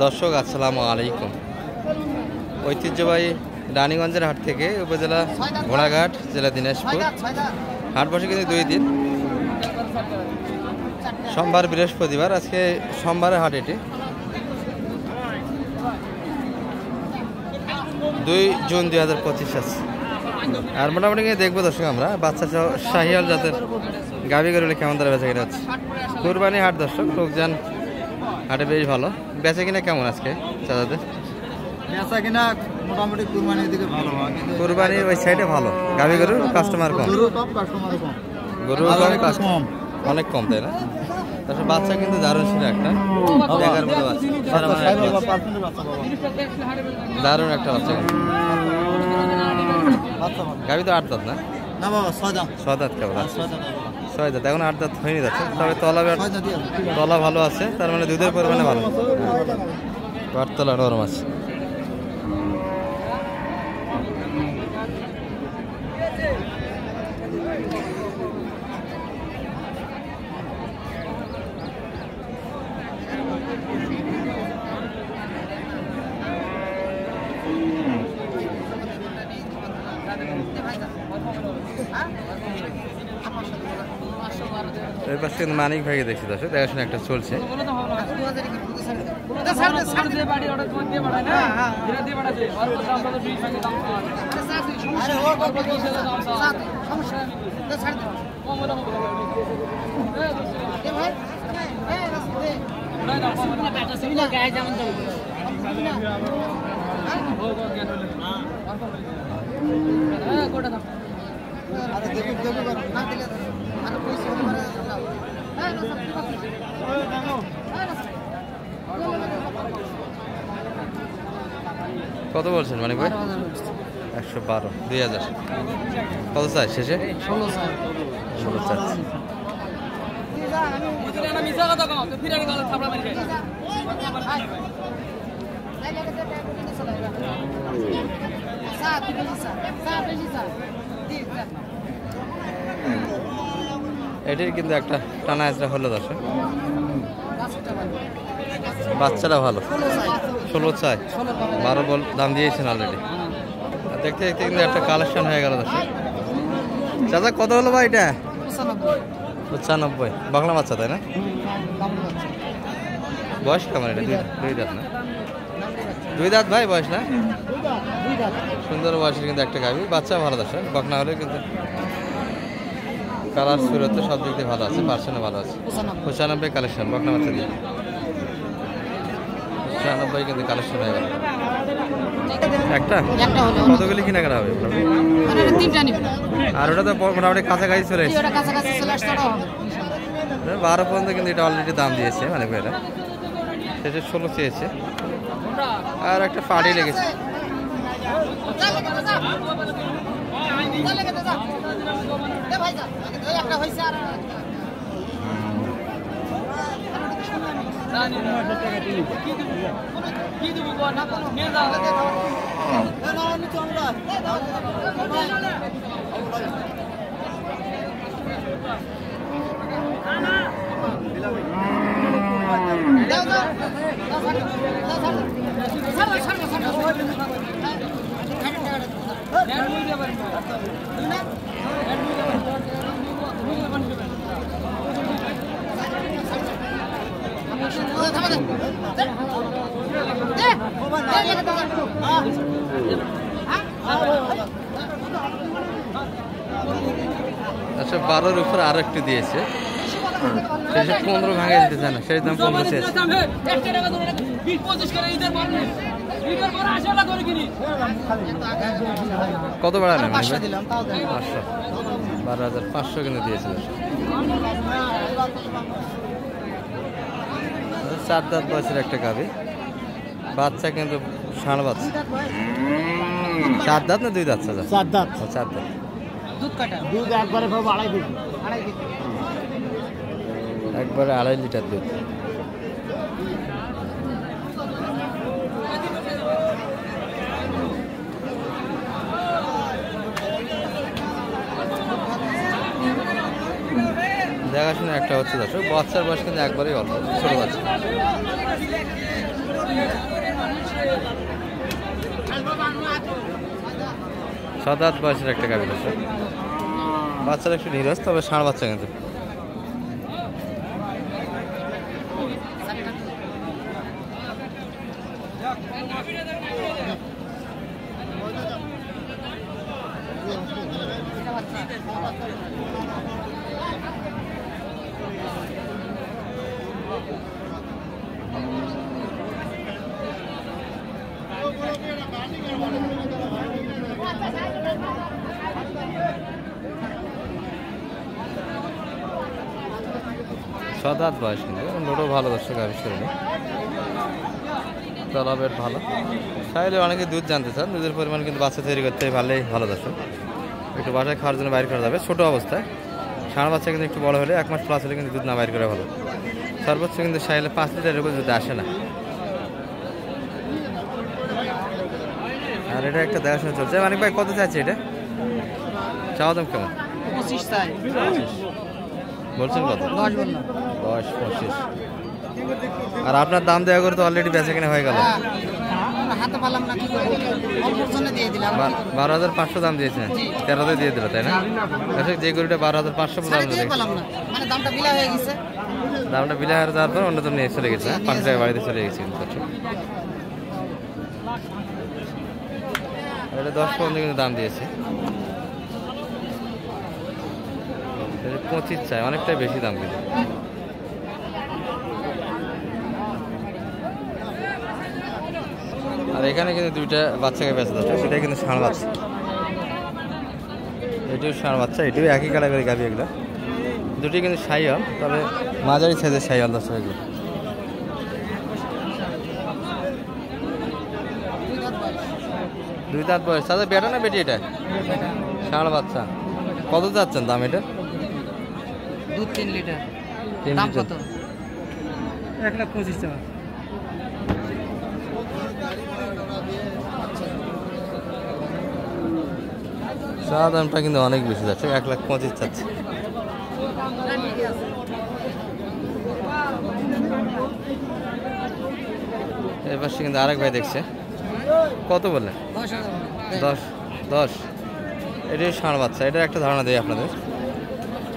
দর্শক আসসালামু আলাইকুম। ঐতিহ্যবাহী রানীগঞ্জের হাট থেকে উপজেলা ঘোড়াঘাট, জেলা দিনাজপুর। হাট বসে কিন্তু 2 দিন, সোমবার বৃহস্পতিবার। আজকে সোমবারের হাট, এটি 2 জুন 2025 আছে। আর মোটামুটি দেখবো দর্শক আমরা বাচ্চা শাহিয়াল জাতের গাভী গরুলে কেমন তারা বেচা কিনা হচ্ছে। কুরবানি হাট দর্শক, লোকজন হাটে বেশ ভালো। বেচা কিনা কেমন আজকে চাচাদের? বেচা কিনা মোটামুটি কুরবানির দিকে ভালো হয়, কুরবানির ওই সাইডে ভালো। গাভী গরুর কাস্টমার কম, গরু কম, অনেক কম, তাই না? তারপর বাচ্চা কিন্তু দারুণ ছিল, একটা দারুণ একটা বাচ্চা। গাভী তো 8 দাঁত না? না বাবা, 6 দাঁত কেবল আছে। 6 দাঁত, এখন 8 দাঁত হয়নি যাচ্ছে। তবে তলা ভালো আছে, তার মানে দুধের পরিমাণে ভালো। তলা নরম আছে। এর পাশে কিন্তু মানিক ভাইকে দেখছি দর্শক, দেখাশোনা একটা চলছে। কত বলছেন মানিক ভাই? 112, 2000। কত চাই শেষে? 16 চাচ্ছি। এটির কিন্তু একটা টানা এসরা হলো দর্শক। বাচ্চাটা ভালো, 16 চাই, 12 বল দাম দিয়েছেন অলরেডি। দেখতে দেখতে কিন্তু একটা কালেকশন হয়ে গেল দর্শক। চাচা কত হলো ভাই এটা? 95। বাংলা বাচ্চা, তাই না? বয়স কেমন এটা? 2 দাঁত না? 2 দাঁত ভাই, বয়স না? সুন্দর বয়সের কিন্তু একটা গাভী, বাচ্চা ভালো দর্শক। বকনা হলেও কিন্তু কালার সুরতে সব দিক দিয়ে ভালো আছে, পার্সেন্টও ভালো আছে। 95 কালেকশন, বকনা বাচ্চা দিয়ে 95 কিন্তু কালেকশন হয়ে গেল। একটা কতগুলি কেনাকাটা হবে? আর ওটা তো মোটামুটি কাছাকাছি চলে এসেছে, 12 পর্যন্ত কিন্তু এটা অলরেডি দাম দিয়েছে মানে ভাইরা। সেটা 16 চেয়েছে। আর একটা পাড়ি লেগেছে। আচ্ছা, 12-র উপর আরো একটু দিয়েছে, 15 ভাঙে দিতে চায় না, সেই দাম 15 চেয়েছে। কত বাড়ানো? 500, 12,500 কিন্তু দিয়েছে। 4 দাঁত বয়সের একটা গাভী, বাচ্চা কিন্তু ষাঁড় বাচ্চা। 4 দাঁত না 2 দাঁত? 4 দাঁত। 4 দাঁত। দুধ একবারে 2.5 লিটার দুধ। দেখাশোনা একটা হচ্ছে দর্শক, বাচ্চার বয়স কিন্তু একবারেই অল্প, ছোট বাচ্চা। 7 দাঁত বয়সের একটা গাভী দর্শক। বাচ্চারা একটু নিরস, তবে ষাঁড় বাচ্চা কিন্তু। সাত আট বয়স কিন্তু লোডও ভালো দর্শক আবিষ্কারণী, তলাবের ভালো। চাইলে অনেকে দুধ জানতে চান, দুধের পরিমাণ কিন্তু বাচ্চা তৈরি করতে ভালোই ভালো দর্শক। একটু বাসায় খাওয়ার জন্য বাইর করা যাবে ছোটো অবস্থায়। ষাঁড় বাচ্চা কিন্তু একটু বড় হলে 1 মাস প্লাস হলে কিন্তু দুধ না বাইর করা ভালো। সর্বোচ্চ কিন্তু চাইলে 5 লিটারের উপর দুধ আসে না। আর এটা একটা দেখাশোনা চলছে। মানিক ভাই কত চাচ্ছে এটা? চাওয়া দাম কেমন? 25 চাই। বলছেন কত? 10 বললাম। 10 25। আর আপনার দাম দেওয়া করে তো অলরেডি বেচা কেনা হয়ে গেল। হাতে পারলাম না, কি করব? অল্পের জন্য দিয়ে দিলাম। 12,500 দাম দিয়েছেন, 13তে দিয়ে দিল তাই না? আচ্ছা, যে গরুটা 12,500 দাম দিয়েছে, মানে দামটা বিলা হয়ে গেছে। দামটা বিলা হয়ে যাওয়ার পর অন্য তো নিয়ে চলে গেছে, 5 টাকা বাড়িতে চলে গেছে কিন্তু। এটা 10 পর্যন্ত কিন্তু দাম দিয়েছে। 25 চাই, অনেকটাই বেশি দাম কিন্তু। আর এখানে কিন্তু দুইটা বাচ্চাকে বেঁচে যাচ্ছে, সেটাই কিন্তু ষাঁড় বাচ্চা। এটিও ষাঁড় বাচ্চা, এটিও একই ক্যাটাগরি গাভি এগুলো। দুটি কিন্তু শাহিওয়াল, তবে মাঝারি সাইজের শাহিওয়াল দর্শক এগুলো। দুই দাঁত বয়স। তাদের বেটা না বেটি এটা? ষাঁড় বাচ্চা। কত যাচ্ছেন দাম এটা? দুধ 3 লিটার। 3 দাম লিটার। কত? 1,25,000 টাকা। চা দামটা কিন্তু অনেক বেশি যাচ্ছে, 1,25,000 চাচ্ছে। এই পাশে কিন্তু আরেক ভাই দেখছে। কত বললেন? 10। এটাই ষাঁড় বাচ্চা। এটার একটা ধারণা দেয় আপনাদের।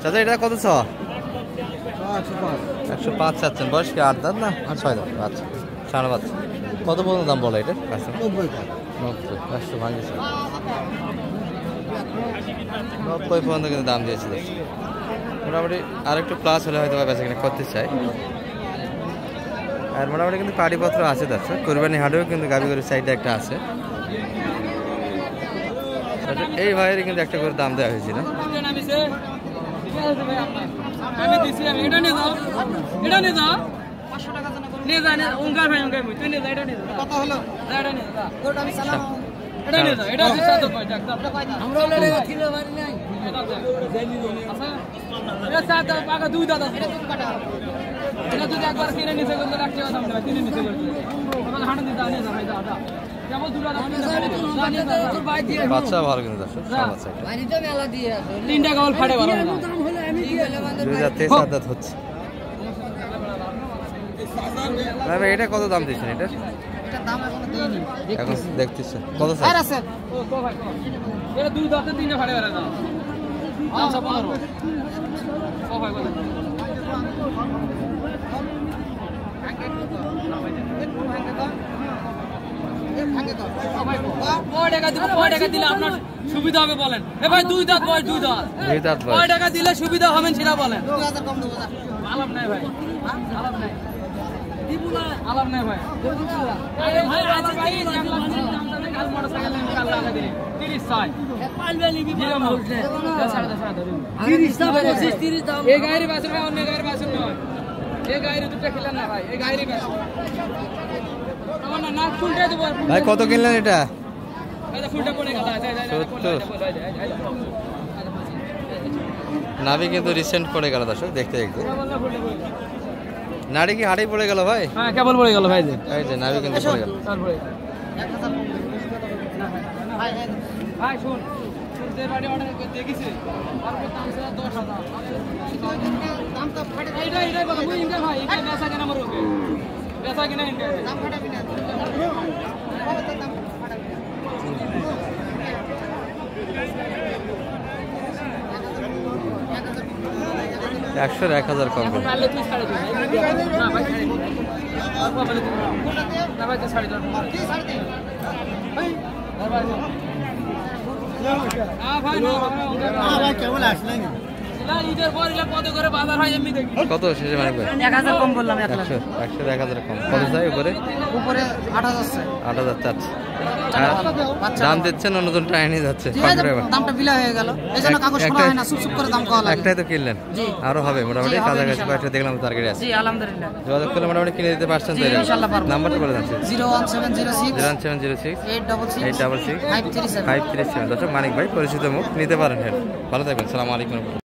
চাচা এটা কত চাওয়া? 105 চাচ্ছেন। বয়স কি 8 দাঁত না 6 দাঁত? আচ্ছা, ষাঁড় বাচ্চা। কত পর্যন্ত দাম বলে এটা? 90। 100 ভাঙিয়েছে। 90 পর্যন্ত কিন্তু দাম দিয়েছিল। মোটামুটি আরেকটু প্লাস হলে হয়তো বেচা কিনা করতে চাই। আর মোটামুটি কিন্তু পাড়িপত্র আছে দর্শক। কোরবানি হাটেও কিন্তু গাভী গরুর সাইডে একটা আছে। এই ভাইয়ের কিন্তু একটা করে দাম দেওয়া হয়েছিল। আমি দিছি, আমি এটা নিয়ে যাও, এটা নিয়ে যাও, 500 টাকা জন্য নিয়ে যা, উঙ্গার ভাই উঙ্গার তুই নিয়ে যা, এটা নিয়ে যা। কত হলো? এটা নিয়ে যা, ওটা আমি সালাম। এটা নিয়ে যা, এটা দিছে তো কয় টাকা? আমরা ওলে কিলো বাড়ি নাই। আচ্ছা, এটা চার দাও, পাকা 2 দাও। এটা দুধ কাটা। এটা তুই একবার কিনে নিতে করতে রাখতে দাম দেবে, কিনে নিতে করতে। আমাকে হাঁটা দিতে নিয়ে যা ভাই, যা যা। কেমন 2 দাও নিয়ে যা, তোর ভাই দিয়ে। বাচ্চা ভালো কিন্তু দর্শক, ষাঁড় বাচ্চা এটা। বাড়ি তো মেলা দিয়ে আছে। 3 টাকা ওল ফাটে ভালো না। 2007 দাঁত হচ্ছে। ভাই এটা কত দাম দিচ্ছেন এটা? এটা দাম এখনো দেইনি। এখন দেখতেছেন কত আর চাই? আছে। ও তো ভাই এটা 2 দাও 3 টা ফাটে ভালো না। দাম সব 15। ও ভাই বল। কয় টাকা দিলে আপনার সুবিধা হবে বলেন? এ ভাই 2 দাঁত বয়স, 2 দাঁত। 2 দাঁত বয়স। কয় টাকা দিলে সুবিধা হবেন সেটা বলেন। 2000 কম দেবো যা। আলাপ নাই ভাই, আলাপ নাই, আলাপ নাই ভাই। আরে ভাই আজ ভাই কাল মোটরসাইকেল নিয়ে কাল লাগা দিন 30 চাই। জিরো বলছে 30 দাম 30 দাম। এই গাড়ি বাসে ভাই, অন্য গাড়ি বাসে নয়। এই গাড়ি দুটো খেলেন না ভাই, এই গাড়ি বাসে। আমার না নাক ফুলটা দেব ভাই কত কিনলেন এটা? এটা ফুলটা পড়ে গেল। 70। নাভি কিন্তু রিসেন্ট পড়ে গেল দর্শক, দেখতে দেখতে। নাড়ি কি হাড়ি পড়ে গেল ভাই? হ্যাঁ কেবল পড়ে গেল ভাই। যে এই যে নাভি কিন্তু পড়ে গেল। তারপরে 1000 ভাই ভাই শুন, যে বাড়ি অর্ডার দেখিছে তারপর দাম ছিল 10,000। দাম তো ফাটে। এইটাই বলো মুই ইনকা ভাই, ইনকা বেচা কেনা আমার রোগে, বেচা কিনা ইনকা দাম ফাটাবি না। কবে তো দাম ফাটাবি না। 100 1000 কম করে। পারলে তুই ছাড়ে দে না ভাই ছাড়ে দে আর পারলে তুই না ভাই তুই ছাড়ে দে ভাই ভাই কেবল আসলেন না ঈদের পর ইলা পদে করে বাজার হয় এমনি দেখি কত শেষে মানিক ভাই? 1000 কম বললাম 1 লাখ 100 1000 কম। কত চাই উপরে? উপরে 8000 চাই 8000 চাচ্ছে। দাম দিচ্ছেন অন্যজন টাইম নিয়ে যাচ্ছে। দামটা বিলা হয়ে গেল এইজন্য কাগজ শোনা হয় না চুপ করে দাম কওয়া লাগে একটাই তো কিনলেন, আরো হবে মোটামুটি কাছাকাছি কয়েকটা দেখলাম টার্গেট আছে। জি আলহামদুলিল্লাহ যোগাযোগ করলে মোটামুটি কিনে দিতে পারছেন তো? ইনশাআল্লাহ পারবো। নাম্বারটা বলে যাচ্ছে 01706 01706 866 866 537। দর্শক মানিক ভাই পরিচিত মুখ, নিতে পারেন। ভালো থাকবেন, সালাম আলাইকুম।